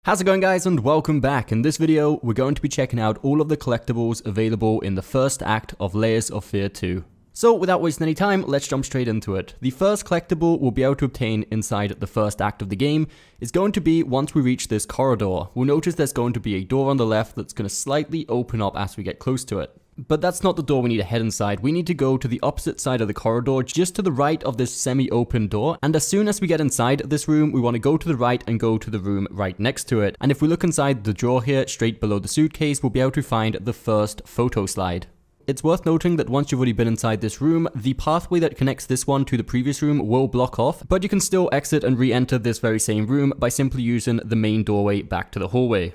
How's it going, guys, and welcome back. In this video, we're going to be checking out all of the collectibles available in the first act of Layers of Fear 2. So without wasting any time, let's jump straight into it. The first collectible we'll be able to obtain inside the first act of the game is going to be once we reach this corridor. We'll notice there's going to be a door on the left that's going to slightly open up as we get close to it. But that's not the door we need to head inside. We need to go to the opposite side of the corridor, just to the right of this semi-open door. And as soon as we get inside this room, we want to go to the right and go to the room right next to it. And if we look inside the drawer here, straight below the suitcase, we'll be able to find the first photo slide. It's worth noting that once you've already been inside this room, the pathway that connects this one to the previous room will block off, but you can still exit and re-enter this very same room by simply using the main doorway back to the hallway.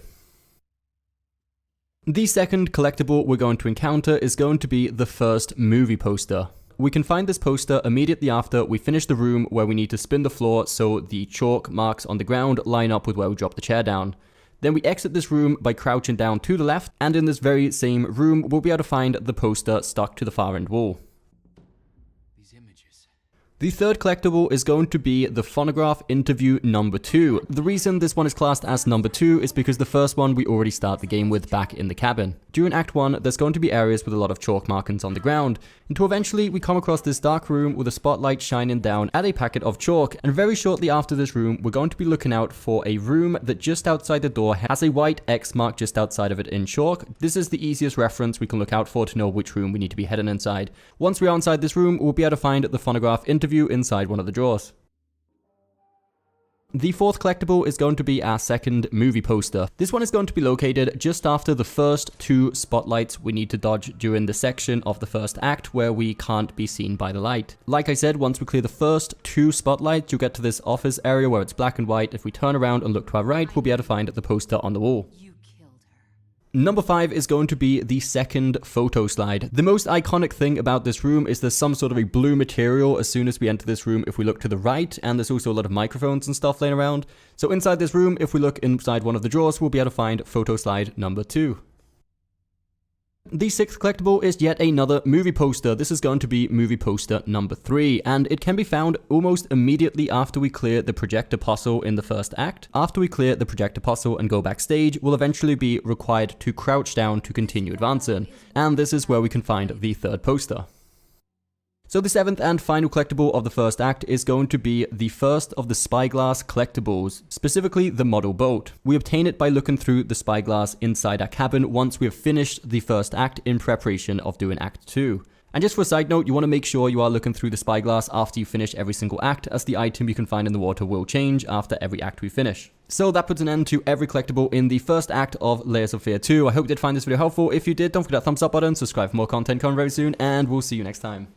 The second collectible we're going to encounter is going to be the first movie poster. We can find this poster immediately after we finish the room where we need to spin the floor so the chalk marks on the ground line up with where we drop the chair down. Then we exit this room by crouching down to the left, and in this very same room we'll be able to find the poster stuck to the far end wall. The third collectible is going to be the Phonograph Interview number 2. The reason this one is classed as number 2 is because the first one we already start the game with back in the cabin. During Act 1, there's going to be areas with a lot of chalk markings on the ground, until eventually we come across this dark room with a spotlight shining down at a packet of chalk, and very shortly after this room, we're going to be looking out for a room that just outside the door has a white X mark just outside of it in chalk. This is the easiest reference we can look out for to know which room we need to be heading inside. Once we are inside this room, we'll be able to find the Phonograph Interview inside one of the drawers. The fourth collectible is going to be our second movie poster. This one is going to be located just after the first two spotlights we need to dodge during the section of the first act where we can't be seen by the light. Like I said, once we clear the first two spotlights, you'll get to this office area where it's black and white. If we turn around and look to our right, we'll be able to find the poster on the wall. Number 5 is going to be the second photo slide. The most iconic thing about this room is there's some sort of a blue material as soon as we enter this room if we look to the right, and there's also a lot of microphones and stuff laying around. So inside this room, if we look inside one of the drawers, we'll be able to find photo slide number 2. The sixth collectible is yet another movie poster. This is going to be movie poster number 3, and it can be found almost immediately after we clear the projector puzzle in the first act. After we clear the projector puzzle and go backstage, we'll eventually be required to crouch down to continue advancing, and this is where we can find the third poster. So the seventh and final collectible of the first act is going to be the first of the Spyglass collectibles, specifically the model boat. We obtain it by looking through the Spyglass inside our cabin once we have finished the first act in preparation of doing Act 2. And just for a side note, you want to make sure you are looking through the Spyglass after you finish every single act, as the item you can find in the water will change after every act we finish. So that puts an end to every collectible in the first act of Layers of Fear 2. I hope you did find this video helpful. If you did, don't forget that thumbs up button, subscribe for more content coming very soon, and we'll see you next time.